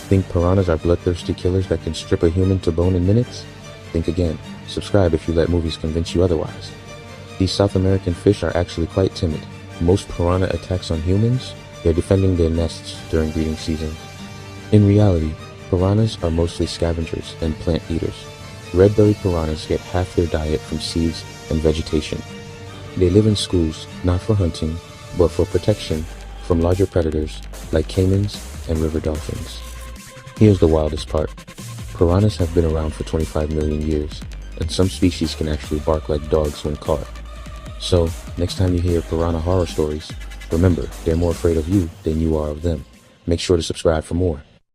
Think piranhas are bloodthirsty killers that can strip a human to bone in minutes? Think again. Subscribe if you let movies convince you otherwise. These South American fish are actually quite timid. Most piranha attacks on humans, they're defending their nests during breeding season. In reality, piranhas are mostly scavengers and plant eaters. Red-bellied piranhas get half their diet from seeds and vegetation. They live in schools, not for hunting, but for protection from larger predators like caimans and river dolphins. Here's the wildest part. Piranhas have been around for 25 million years, and some species can actually bark like dogs when caught. So, next time you hear piranha horror stories, remember, they're more afraid of you than you are of them. Make sure to subscribe for more.